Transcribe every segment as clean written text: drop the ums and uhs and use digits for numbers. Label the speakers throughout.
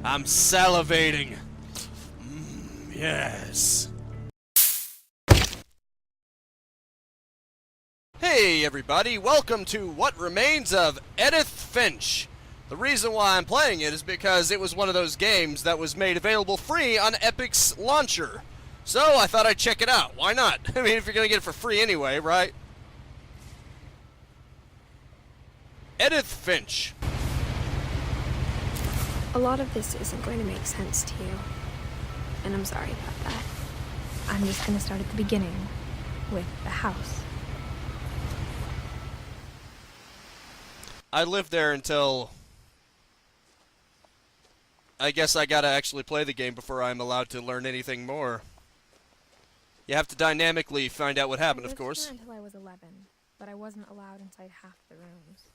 Speaker 1: I'm salivating. Yes. Hey everybody, welcome to What Remains of Edith Finch. The reason why I'm playing it is because it was one of those games that was made available free on Epic's launcher. So I thought I'd check it out. Why not? I mean, if you're gonna get it for free anyway, right? Edith Finch.
Speaker 2: A lot of this isn't going to make sense to you, and I'm sorry about that. I'm just going to start at the beginning, with the house.
Speaker 1: I lived there until... I guess I gotta actually play the game before I'm allowed to learn anything more. You have to dynamically find out what happened, of course.
Speaker 2: I lived here until I was 11, but I wasn't allowed inside half the rooms.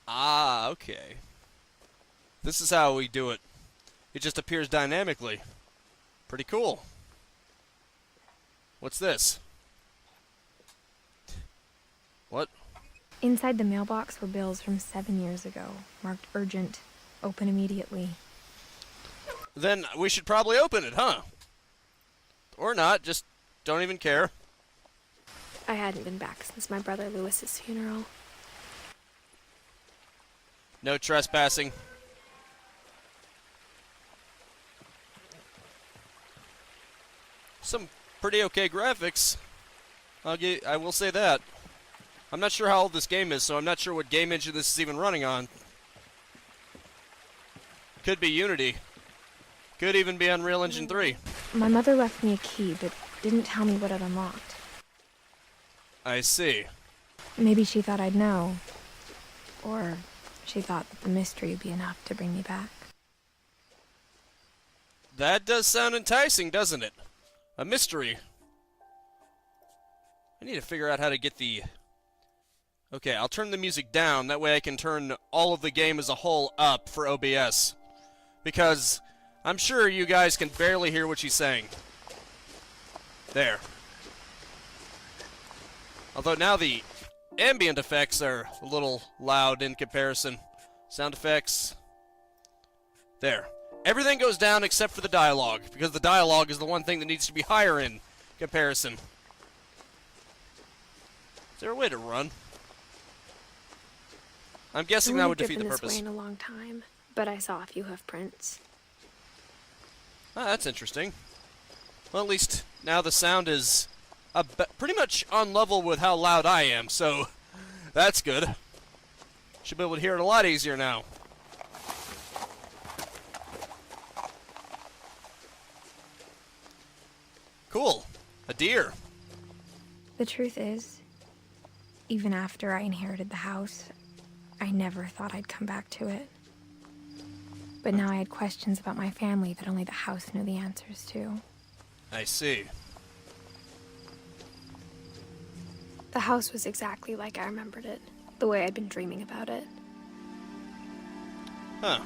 Speaker 1: Ah, okay. This is how we do it. It just appears dynamically. Pretty cool. What's this? What?
Speaker 2: Inside the mailbox were bills from 7 years ago, marked urgent, open immediately.
Speaker 1: Then we should probably open it, huh? Or not, just don't even care.
Speaker 2: I hadn't been back since my brother Lewis's funeral.
Speaker 1: No trespassing. Some pretty okay graphics. I will say that. I'm not sure how old this game is, so I'm not sure what game engine this is even running on. Could be Unity. Could even be Unreal Engine 3.
Speaker 2: My mother left me a key, but didn't tell me what it unlocked.
Speaker 1: I see.
Speaker 2: Maybe she thought I'd know. Or she thought that the mystery would be enough to bring me back.
Speaker 1: That does sound enticing, doesn't it? A mystery. I need to figure out how to get the... Okay, I'll turn the music down. That way I can turn all of the game as a whole up for OBS. Because I'm sure you guys can barely hear what she's saying. There. Although now the ambient effects are a little loud in comparison. Sound effects. There. Everything goes down except for the dialogue, because the dialogue is the one thing that needs to be higher in comparison. Is there a way to run? I'm guessing that would defeat the purpose.
Speaker 2: I've been this way in a long time, but I saw a few hoof prints.
Speaker 1: Ah, that's interesting. Well, at least now the sound is pretty much on level with how loud I am, so that's good. Should be able to hear it a lot easier now. Cool. A deer.
Speaker 2: The truth is, even after I inherited the house, I never thought I'd come back to it. But now I had questions about my family that only the house knew the answers to.
Speaker 1: I see.
Speaker 2: The house was exactly like I remembered it, the way I'd been dreaming about it.
Speaker 1: Huh.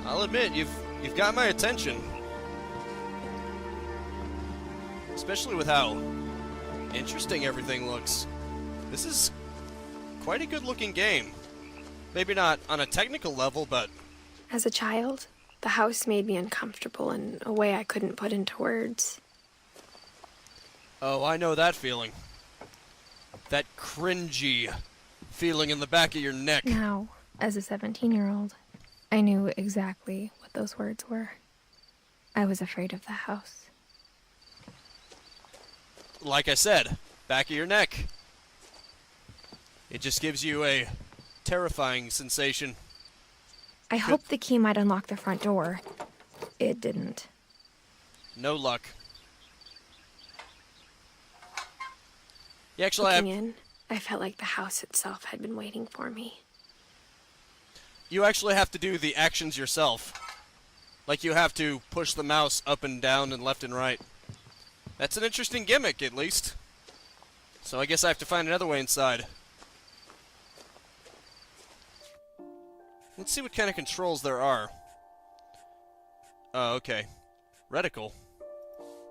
Speaker 1: I'll admit, you've got my attention. Especially with how interesting everything looks. This is quite a good-looking game. Maybe not on a technical level, but...
Speaker 2: As a child, the house made me uncomfortable in a way I couldn't put into words.
Speaker 1: Oh, I know that feeling. That cringy feeling in the back of your neck.
Speaker 2: Now, as a 17-year-old, I knew exactly what those words were. I was afraid of the house.
Speaker 1: Like I said, back of your neck. It just gives you a terrifying sensation.
Speaker 2: I hoped the key might unlock the front door. It didn't.
Speaker 1: No luck. You actually
Speaker 2: Looking in, I felt like the house itself had been waiting for me.
Speaker 1: You actually have to do the actions yourself. Like you have to push the mouse up and down and left and right. That's an interesting gimmick, at least. So I guess I have to find another way inside. Let's see what kind of controls there are. Oh, okay. Reticle.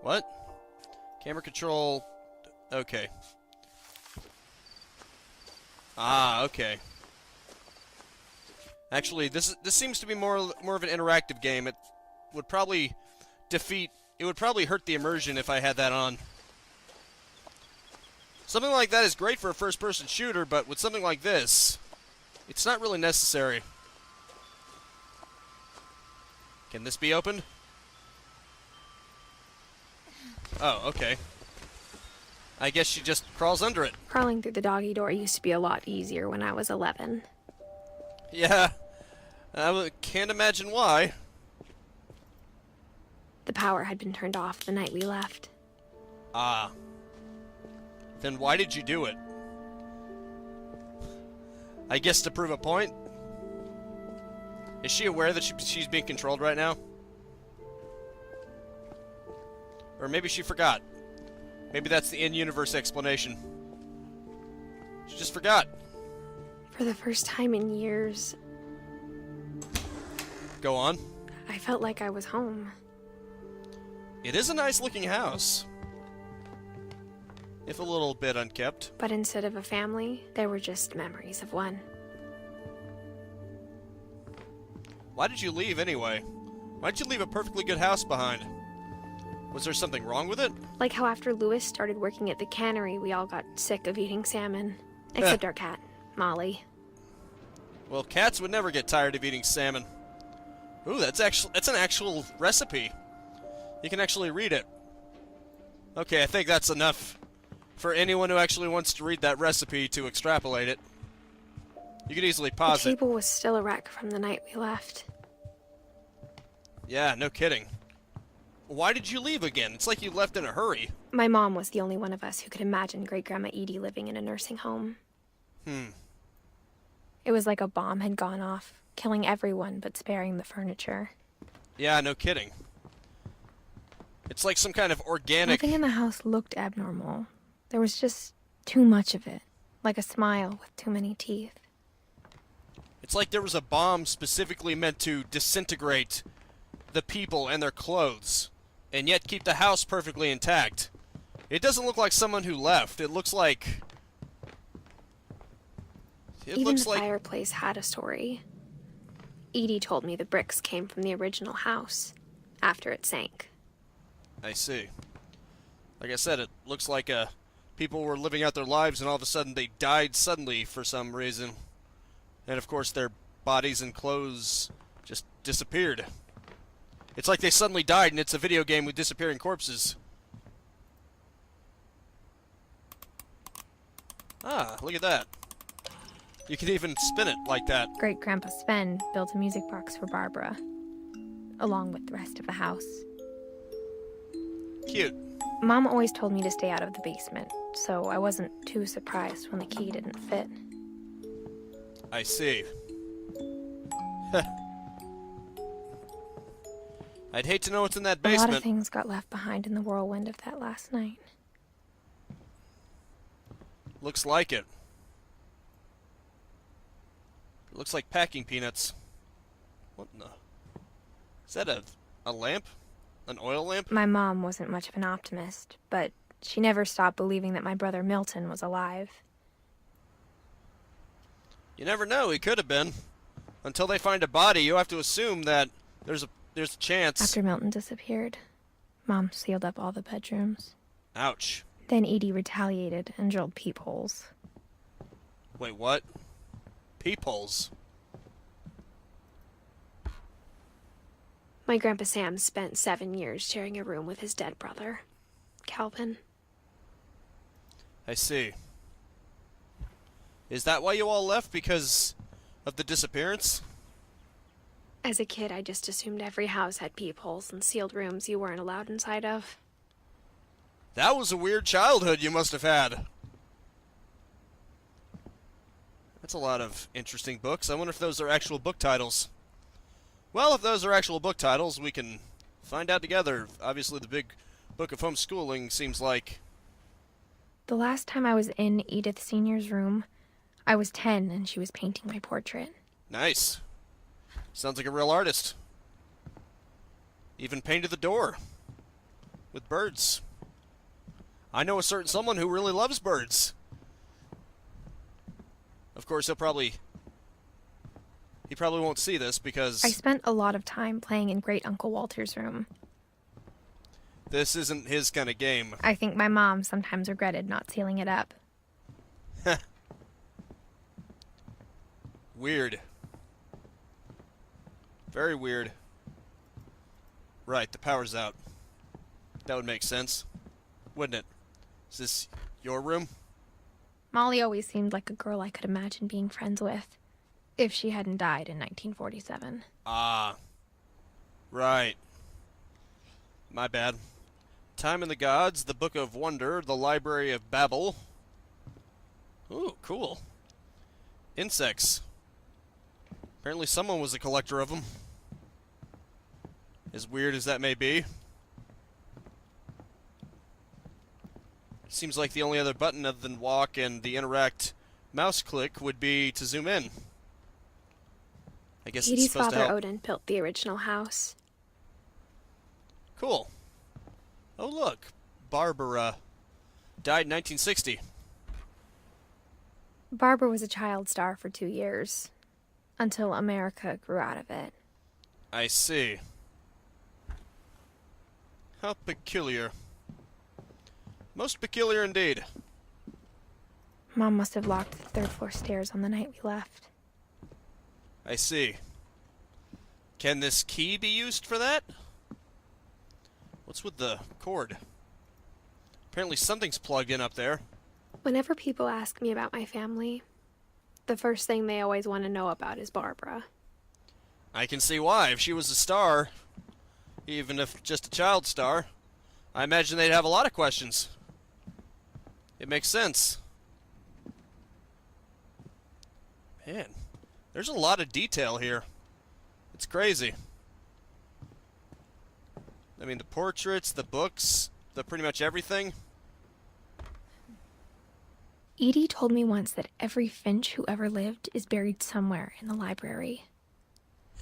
Speaker 1: What? Camera control... Okay. Ah, okay. Actually, this seems to be more of an interactive game. It would probably it would probably hurt the immersion if I had that on. Something like that is great for a first-person shooter, but with something like this, it's not really necessary. Can this be opened? Oh, okay. I guess she just crawls under it.
Speaker 2: Crawling through the doggy door used to be a lot easier when I was 11.
Speaker 1: Yeah, I can't imagine why.
Speaker 2: The power had been turned off the night we left.
Speaker 1: Ah. Then why did you do it? I guess to prove a point? Is she aware that she's being controlled right now? Or maybe she forgot. Maybe that's the in-universe explanation. She just forgot.
Speaker 2: For the first time in years,
Speaker 1: Go on.
Speaker 2: I felt like I was home.
Speaker 1: It is a nice-looking house. If a little bit unkept.
Speaker 2: But instead of a family, there were just memories of one.
Speaker 1: Why did you leave anyway? Why'd you leave a perfectly good house behind? Was there something wrong with it?
Speaker 2: Like how after Lewis started working at the cannery, we all got sick of eating salmon. Except our cat, Molly.
Speaker 1: Well, cats would never get tired of eating salmon. Ooh, that's an actual recipe. You can actually read it. Okay, I think that's enough for anyone who actually wants to read that recipe to extrapolate it. You could easily pause
Speaker 2: The
Speaker 1: it.
Speaker 2: table was still a wreck from the night we left.
Speaker 1: Yeah, no kidding. Why did you leave again? It's like you left in a hurry.
Speaker 2: My mom was the only one of us who could imagine Great-Grandma Edie living in a nursing home. It was like a bomb had gone off, killing everyone but sparing the furniture.
Speaker 1: Yeah, no kidding. It's like some kind of organic...
Speaker 2: Nothing in the house looked abnormal. There was just too much of it, like a smile with too many teeth.
Speaker 1: It's like there was a bomb specifically meant to disintegrate the people and their clothes, and yet keep the house perfectly intact. It doesn't look like someone who left. It looks like...
Speaker 2: Even the fireplace had a story. Edie told me the bricks came from the original house, after it sank.
Speaker 1: I see. Like I said, it looks like people were living out their lives and all of a sudden they died suddenly for some reason. And of course their bodies and clothes just disappeared. It's like they suddenly died and it's a video game with disappearing corpses. Ah, look at that. You can even spin it like that.
Speaker 2: Great-Grandpa Sven built a music box for Barbara, along with the rest of the house.
Speaker 1: Cute.
Speaker 2: Mom always told me to stay out of the basement, so I wasn't too surprised when the key didn't fit.
Speaker 1: I see. I'd hate to know what's in that
Speaker 2: A
Speaker 1: basement.
Speaker 2: lot of things got left behind in the whirlwind of that last night.
Speaker 1: Looks like it. It looks like packing peanuts. What in the... Is that a lamp? An oil lamp?
Speaker 2: My mom wasn't much of an optimist, but she never stopped believing that my brother Milton was alive.
Speaker 1: You never know, he could have been. Until they find a body, you have to assume that there's a chance.
Speaker 2: After Milton disappeared, Mom sealed up all the bedrooms.
Speaker 1: Ouch.
Speaker 2: Then Edie retaliated and drilled peepholes.
Speaker 1: Wait, what? Peepholes?
Speaker 2: My Grandpa Sam spent 7 years sharing a room with his dead brother, Calvin.
Speaker 1: I see. Is that why you all left? Because of the disappearance?
Speaker 2: As a kid, I just assumed every house had peepholes and sealed rooms you weren't allowed inside of.
Speaker 1: That was a weird childhood you must have had. That's a lot of interesting books. I wonder if those are actual book titles. Well, if those are actual book titles, we can find out together. Obviously, the big book of homeschooling seems like...
Speaker 2: The last time I was in Edith Sr.'s room, I was 10 and she was painting my portrait.
Speaker 1: Nice. Sounds like a real artist. Even painted the door. With birds. I know a certain someone who really loves birds. Of course, he'll probably He probably won't see this because
Speaker 2: I spent a lot of time playing in Great Uncle Walter's room.
Speaker 1: this isn't his kind of game.
Speaker 2: I think my mom sometimes regretted not sealing it up.
Speaker 1: Weird. Very weird. Right, the power's out. That would make sense, wouldn't it? Is this your room?
Speaker 2: Molly always seemed like a girl I could imagine being friends with, if she hadn't died in 1947.
Speaker 1: Ah. Right. My bad. Time and the Gods, the Book of Wonder, the Library of Babel. Ooh, cool. Insects. Apparently someone was a collector of them. As weird as that may be. Seems like the only other button other than walk and the interact mouse click would be to zoom in. I guess it's
Speaker 2: Edie's
Speaker 1: supposed to
Speaker 2: father
Speaker 1: help.
Speaker 2: Odin built the original house.
Speaker 1: Cool. Oh look, Barbara died in 1960.
Speaker 2: Barbara was a child star for 2 years, until America grew out of it.
Speaker 1: I see. How peculiar. Most peculiar indeed.
Speaker 2: Mom must have locked the third-floor stairs on the night we left.
Speaker 1: I see. Can this key be used for that? What's with the cord? Apparently something's plugged in up there.
Speaker 2: Whenever people ask me about my family, the first thing they always want to know about is Barbara.
Speaker 1: I can see why. If she was a star, even if just a child star, I imagine they'd have a lot of questions. It makes sense. Man, there's a lot of detail here. It's crazy. I mean, the portraits, the books, the pretty much everything.
Speaker 2: Edie told me once that every Finch who ever lived is buried somewhere in the library.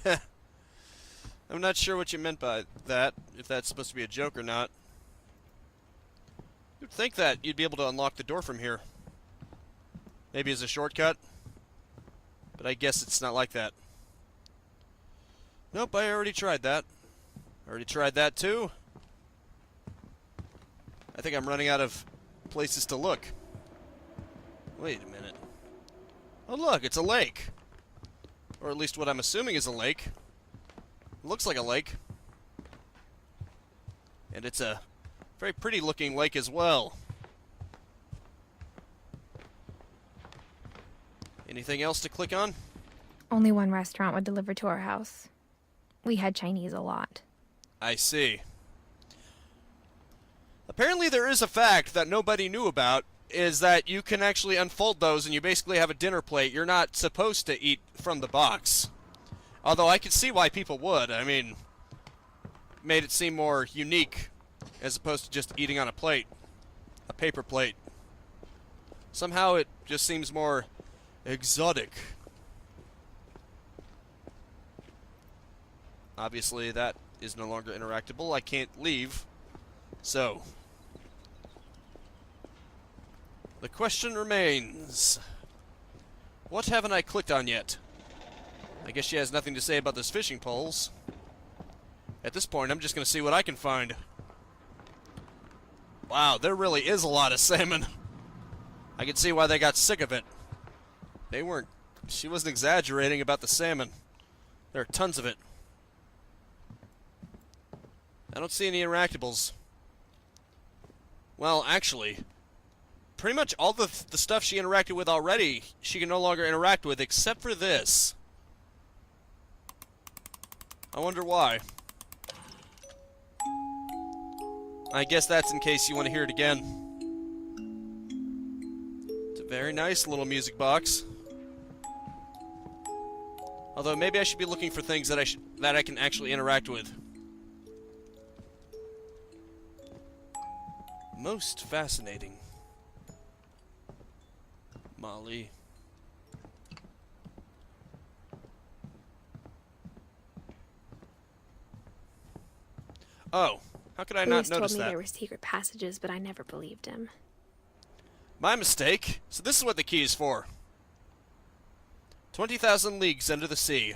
Speaker 1: I'm not sure what you meant by that, if that's supposed to be a joke or not. You'd think that you'd be able to unlock the door from here. Maybe as a shortcut. But I guess it's not like that. Nope, I already tried that. Already tried that too. I think I'm running out of places to look. Wait a minute. Oh look, it's a lake. Or at least what I'm assuming is a lake. It looks like a lake. And it's a very pretty looking lake as well. Anything else to click on?
Speaker 2: Only one restaurant would deliver to our house. We had Chinese a lot.
Speaker 1: I see. Apparently there is a fact that nobody knew about, is that you can actually unfold those and you basically have a dinner plate. You're not supposed to eat from the box. Although I could see why people would. I mean, made it seem more unique as opposed to just eating on a plate. A paper plate. Somehow it just seems more exotic. Obviously that is no longer interactable. I can't leave. So, the question remains, what haven't I clicked on yet? I guess she has nothing to say about those fishing poles. At this point, I'm just going to see what I can find. Wow, there really is a lot of salmon. I can see why they got sick of it. She wasn't exaggerating about the salmon. There are tons of it. I don't see any interactables. Well, actually, pretty much all the stuff she interacted with already, she can no longer interact with except for this. I wonder why. I guess that's in case you want to hear it again. It's a very nice little music box. Although maybe I should be looking for things that I can actually interact with. Most fascinating. Molly. Oh, how could I not
Speaker 2: Bruce
Speaker 1: notice
Speaker 2: told me
Speaker 1: that?
Speaker 2: there were secret passages, but I never believed him.
Speaker 1: My mistake. So this is what the key is for. 20,000 leagues under the sea.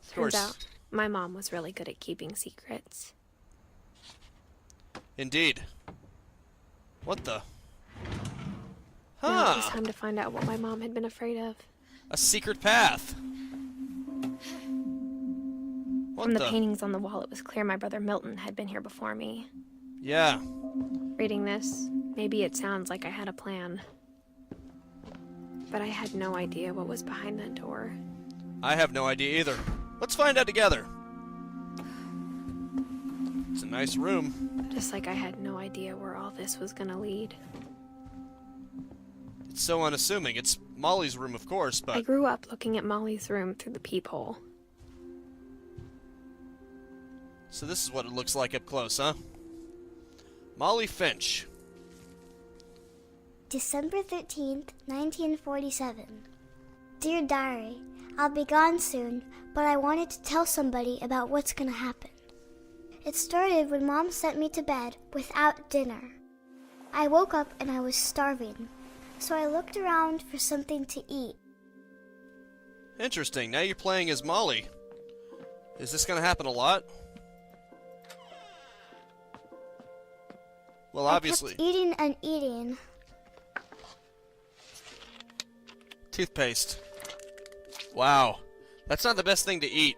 Speaker 1: Of course.
Speaker 2: Turns out, my mom was really good at keeping secrets.
Speaker 1: Indeed. What the?
Speaker 2: Now it was
Speaker 1: Huh.
Speaker 2: time to find out what my mom had been afraid of.
Speaker 1: A secret path. What
Speaker 2: From the paintings on the wall, it was clear my brother Milton had been here before me.
Speaker 1: Yeah.
Speaker 2: Reading this, maybe it sounds like I had a plan. But I had no idea what was behind that door.
Speaker 1: I have no idea either. Let's find out together. It's a nice room.
Speaker 2: Just like I had no idea where all this was gonna lead.
Speaker 1: It's so unassuming. It's Molly's room, of course,
Speaker 2: I
Speaker 1: but...
Speaker 2: grew up looking at Molly's room through the peephole.
Speaker 1: So this is what it looks like up close, huh? Molly Finch.
Speaker 3: December 13th, 1947. Dear Diary, I'll be gone soon, but I wanted to tell somebody about what's gonna happen. It started when Mom sent me to bed without dinner. I woke up and I was starving, so I looked around for something to eat.
Speaker 1: Interesting. Now you're playing as Molly. Is this gonna happen a lot? Well, obviously.
Speaker 3: I kept eating and eating.
Speaker 1: Toothpaste. Wow. That's not the best thing to eat.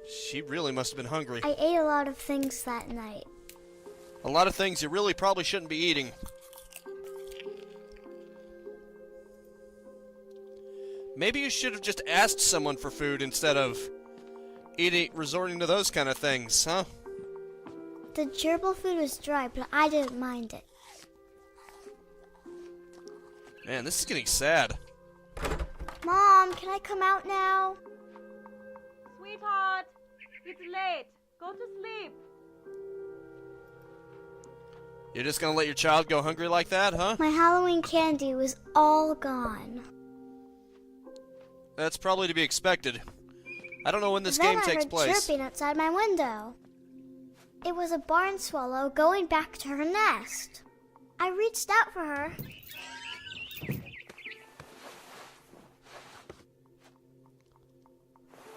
Speaker 1: She really must have been hungry.
Speaker 3: I ate a lot of things that night.
Speaker 1: A lot of things you really probably shouldn't be eating. Maybe you should have just asked someone for food instead of resorting to those kind of things, huh?
Speaker 3: The gerbil food was dry, but I didn't mind it.
Speaker 1: Man, this is getting sad.
Speaker 3: Mom, can I come out now?
Speaker 4: Sweetheart, it's late. Go to sleep.
Speaker 1: You're just gonna let your child go hungry like that, huh?
Speaker 3: My Halloween candy was all gone.
Speaker 1: That's probably to be expected. I don't know when this
Speaker 3: Then
Speaker 1: game
Speaker 3: I
Speaker 1: takes
Speaker 3: heard
Speaker 1: place.
Speaker 3: chirping outside my window. It was a barn swallow going back to her nest. I reached out for her.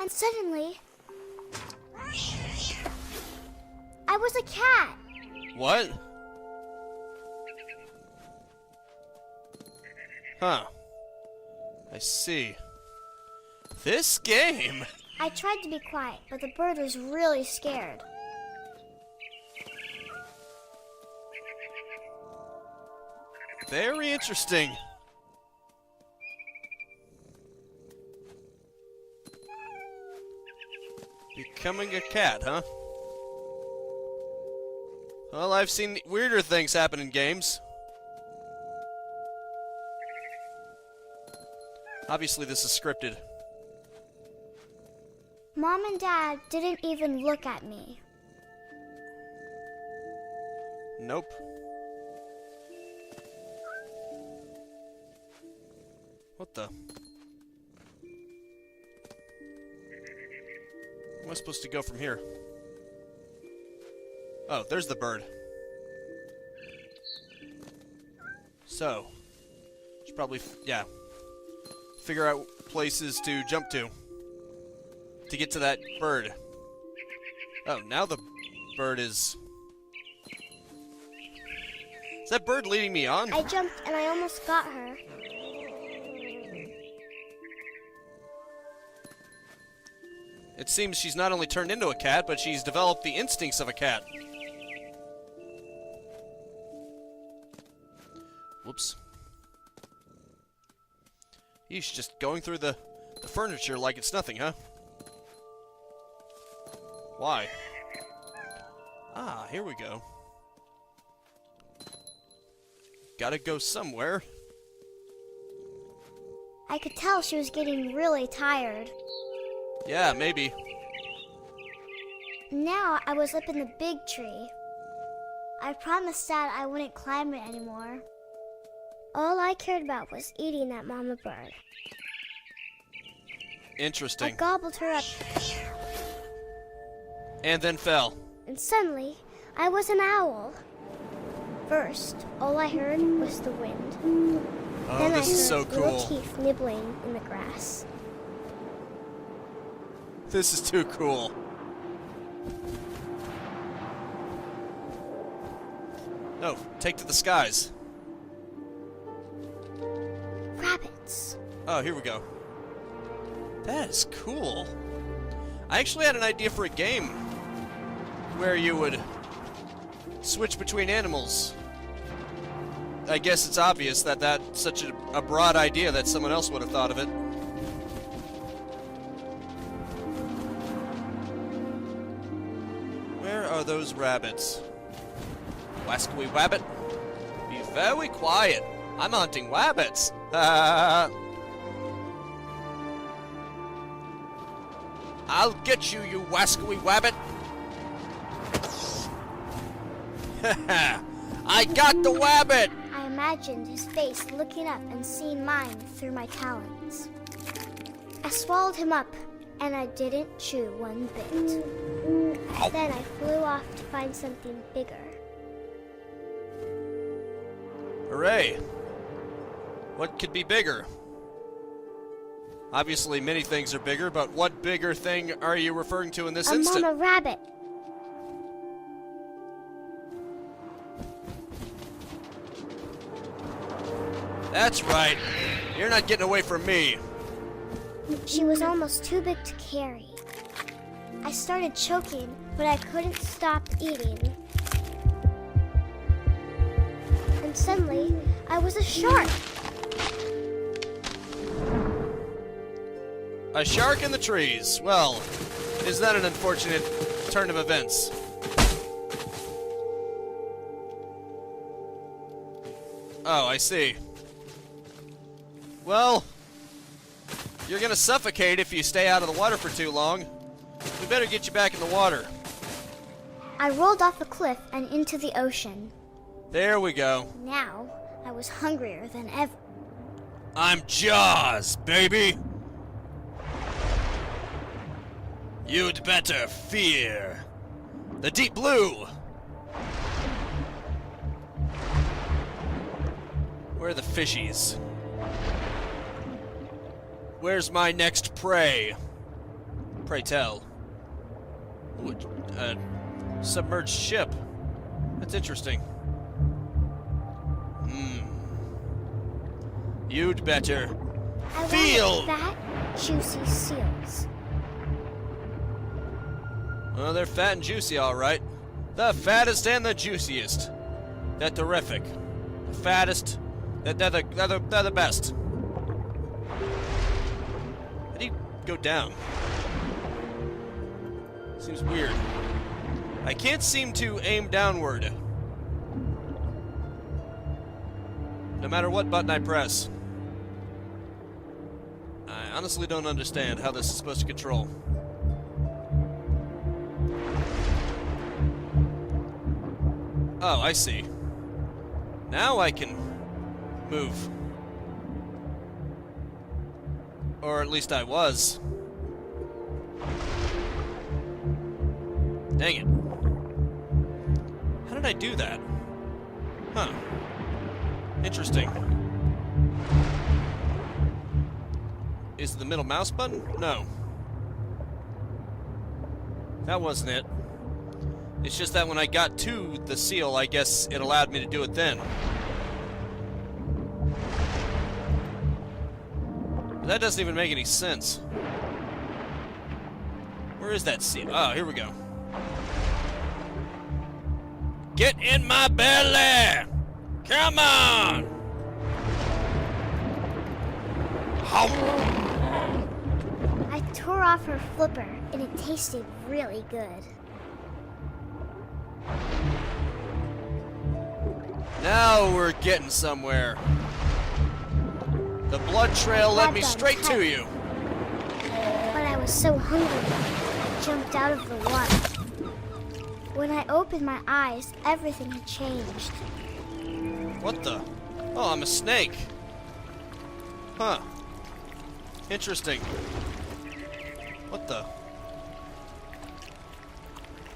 Speaker 3: And suddenly, I was a cat.
Speaker 1: What? Huh. I see. This game?
Speaker 3: I tried to be quiet, but the bird was really scared.
Speaker 1: Very interesting. Becoming a cat, huh? Well, I've seen weirder things happen in games. Obviously, this is scripted.
Speaker 3: Mom and Dad didn't even look at me.
Speaker 1: Nope. What the? Where am I supposed to go from here? Oh, there's the bird. So, should probably, figure out places to jump to get to that bird. Oh, now the bird is... Is that bird leading me on?
Speaker 3: I jumped and I almost got her.
Speaker 1: It seems she's not only turned into a cat, but she's developed the instincts of a cat. Whoops. He's just going through the furniture like it's nothing, huh? Why? Ah, here we go. Gotta go somewhere.
Speaker 3: I could tell she was getting really tired.
Speaker 1: Yeah, maybe.
Speaker 3: Now I was up in the big tree. I promised Dad I wouldn't climb it anymore. All I cared about was eating that mama bird. I
Speaker 1: Interesting.
Speaker 3: gobbled her up,
Speaker 1: And then fell.
Speaker 3: and suddenly I was an owl. First, all I heard was the wind.
Speaker 1: Oh,
Speaker 3: Then
Speaker 1: this
Speaker 3: I
Speaker 1: is
Speaker 3: heard
Speaker 1: so
Speaker 3: little
Speaker 1: cool.
Speaker 3: teeth nibbling in the grass.
Speaker 1: This is too cool. No, take to the skies.
Speaker 3: Rabbits.
Speaker 1: Oh, here we go. That is cool. I actually had an idea for a game where you would switch between animals. I guess it's obvious that that's such a broad idea that someone else would have thought of it. Where are those rabbits? Wascally wabbit? Be very quiet. I'm hunting wabbits. I'll get you, you wascally wabbit. I got the wabbit!
Speaker 3: I imagined his face looking up and seeing mine through my talons. I swallowed him up, and I didn't chew one bit.
Speaker 1: Ow.
Speaker 3: Then I flew off to find something bigger.
Speaker 1: Hooray! What could be bigger? Obviously, many things are bigger, but what bigger thing are you referring to in this
Speaker 3: A
Speaker 1: instant?
Speaker 3: mama rabbit.
Speaker 1: That's right. You're not getting away from me.
Speaker 3: She was almost too big to carry. I started choking, but I couldn't stop eating. And suddenly, I was a shark.
Speaker 1: A shark in the trees. Well, is that an unfortunate turn of events? Oh, I see. Well, you're gonna suffocate if you stay out of the water for too long. We better get you back in the water.
Speaker 3: I rolled off a cliff and into the ocean.
Speaker 1: There we go.
Speaker 3: Now, I was hungrier than ever.
Speaker 1: I'm Jaws, baby! You'd better fear the deep blue! Where are the fishies? Where's my next prey? Pray tell. Ooh, a submerged ship. That's interesting. You'd better
Speaker 3: I
Speaker 1: feel.
Speaker 3: wanted fat, juicy seals.
Speaker 1: Well, they're fat and juicy, all right. The fattest and the juiciest. They're terrific. The fattest. They're the best. How do you go down? Seems weird. I can't seem to aim downward. No matter what button I press. I honestly don't understand how this is supposed to control. Oh, I see. Now I can move. Or at least I was. Dang it. How did I do that? Huh. Interesting. Is it the middle mouse button? No. That wasn't it. It's just that when I got to the seal, I guess it allowed me to do it then. But that doesn't even make any sense. Where is that seal? Oh, here we go. Get in my belly! Come on!
Speaker 3: I tore off her flipper, and it tasted really good.
Speaker 1: Now we're getting somewhere. The blood trail led me
Speaker 3: Glad
Speaker 1: straight
Speaker 3: done.
Speaker 1: to you.
Speaker 3: But I was so hungry, I jumped out of the water. When I opened my eyes, everything had changed.
Speaker 1: What the? Oh, I'm a snake. Huh. Interesting. What the?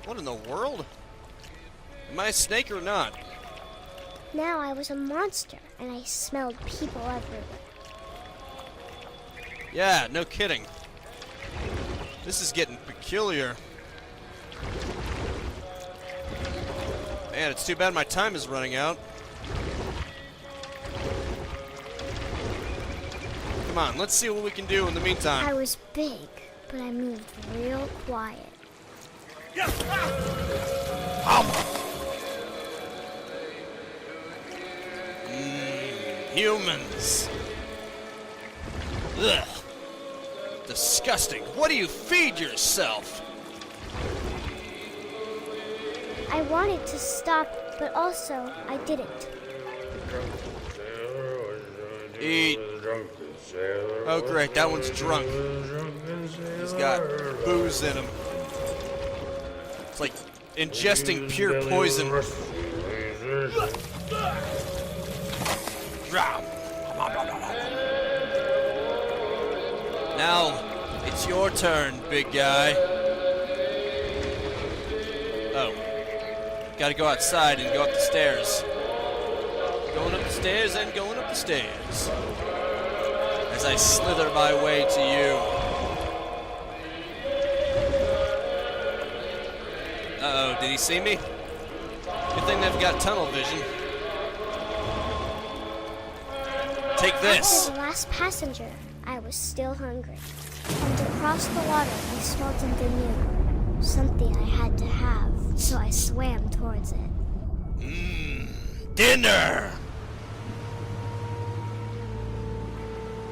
Speaker 1: What in the world? Am I a snake or not?
Speaker 3: Now I was a monster, and I smelled people everywhere.
Speaker 1: Yeah, no kidding. This is getting peculiar. Man, it's too bad my time is running out. Come on, let's see what we can do in the meantime.
Speaker 3: I was big, but I moved real quiet.
Speaker 1: Humans. Ugh. Disgusting. What do you feed yourself?
Speaker 3: I wanted to stop, but also I didn't.
Speaker 1: Eat. Oh great, that one's drunk. He's got booze in him. It's like ingesting pure poison. Now, it's your turn, big guy. Oh. Gotta go outside and go up the stairs. Going up the stairs and going up the stairs. As I slither my way to you. Uh-oh, did he see me? Good thing they've got tunnel vision. Take this.
Speaker 3: After the last passenger, I was still hungry. And across the water, I smelled something new. Something I had to have, so I swam towards it.
Speaker 1: Dinner!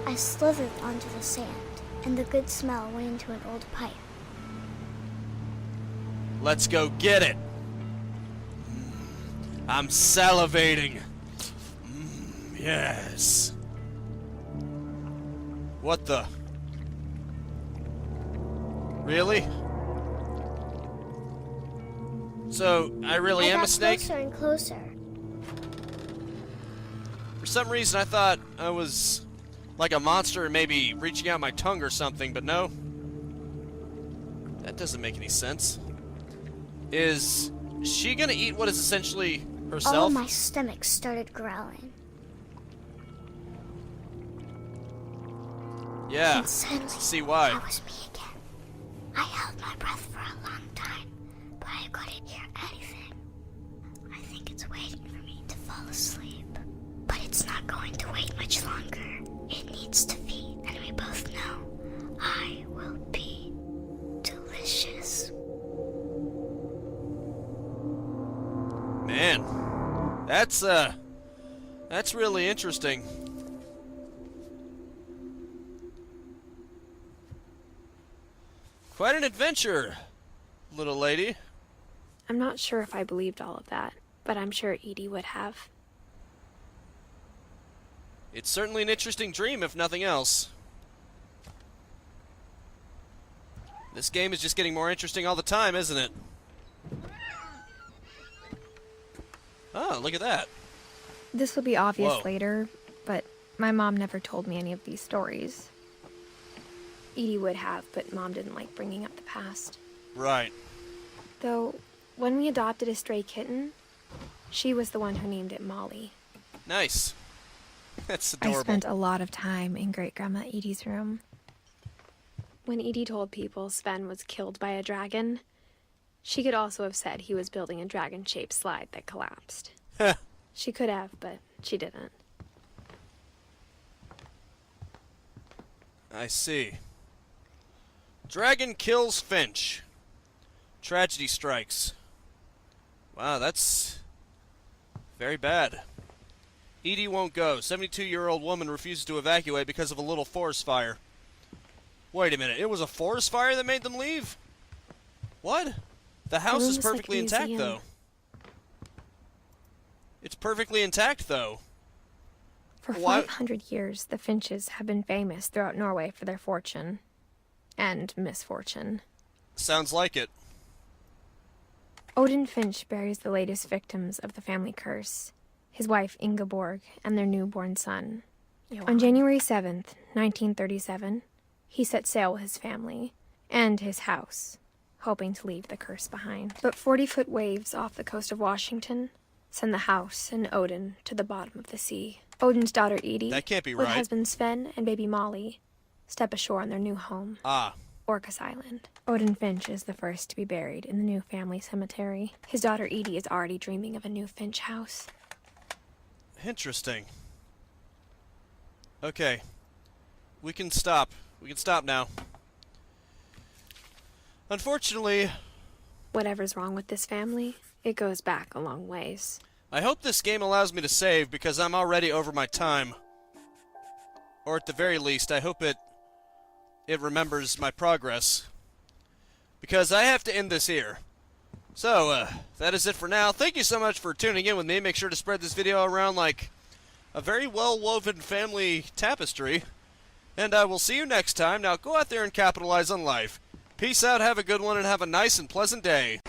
Speaker 3: I slithered onto the sand, and the good smell went into an old pipe.
Speaker 1: Let's go get it. I'm salivating. Yes. What the? Really? So, I really am a snake?
Speaker 3: Closer and closer.
Speaker 1: For some reason I thought I was like a monster and maybe reaching out my tongue or something, but no. That doesn't make any sense. Is she gonna eat what is essentially herself?
Speaker 3: All my stomach started growling.
Speaker 1: Yeah,
Speaker 3: And suddenly,
Speaker 1: see why.
Speaker 3: that was me again. I held my breath for a long time, but I couldn't hear anything. I think it's waiting for me to fall asleep. But it's not going to wait much longer. It needs to feed, and we both know I will be delicious.
Speaker 1: Man, that's really interesting. Quite an adventure, little lady.
Speaker 2: I'm not sure if I believed all of that, but I'm sure Edie would have.
Speaker 1: It's certainly an interesting dream, if nothing else. This game is just getting more interesting all the time, isn't it? Oh, look at that.
Speaker 2: This will be obvious
Speaker 1: Whoa.
Speaker 2: later, but my mom never told me any of these stories. Edie would have, but Mom didn't like bringing up the past.
Speaker 1: Right.
Speaker 2: Though, when we adopted a stray kitten, she was the one who named it Molly.
Speaker 1: Nice. That's adorable.
Speaker 2: I spent a lot of time in Great-Grandma Edie's room. When Edie told people Sven was killed by a dragon, she could also have said he was building a dragon-shaped slide that collapsed. She could have, but she didn't.
Speaker 1: I see. Dragon kills Finch. Tragedy strikes. Wow, that's very bad. Edie won't go. 72-year-old woman refuses to evacuate because of a little forest fire. Wait a minute, it was a forest fire that made them leave? What? The house
Speaker 2: room
Speaker 1: is
Speaker 2: was like a
Speaker 1: perfectly intact,
Speaker 2: museum.
Speaker 1: though. It's perfectly intact, though.
Speaker 2: For
Speaker 1: Why-
Speaker 2: 500 years, the Finches have been famous throughout Norway for their fortune. And misfortune.
Speaker 1: Sounds like it.
Speaker 2: Odin Finch buries the latest victims of the family curse, his wife Ingeborg and their newborn son. On January 7th, 1937, he set sail with his family and his house, hoping to leave the curse behind. But 40-foot waves off the coast of Washington send the house and Odin to the bottom of the sea. Odin's daughter Edie,
Speaker 1: That can't be
Speaker 2: with
Speaker 1: right.
Speaker 2: husband Sven and baby Molly, step ashore on their new home, Orcas Island. Odin Finch is the first to be buried in the new family cemetery. His daughter Edie is already dreaming of a new Finch house.
Speaker 1: Interesting. Okay. We can stop. We can stop now. Unfortunately,
Speaker 2: Whatever's wrong with this family, it goes back a long ways.
Speaker 1: I hope this game allows me to save because I'm already over my time. Or at the very least, I hope it remembers my progress. Because I have to end this here. So, that is it for now. Thank you so much for tuning in with me. Make sure to spread this video around like a very well-woven family tapestry. And I will see you next time. Now go out there and capitalize on life. Peace out, have a good one, and have a nice and pleasant day.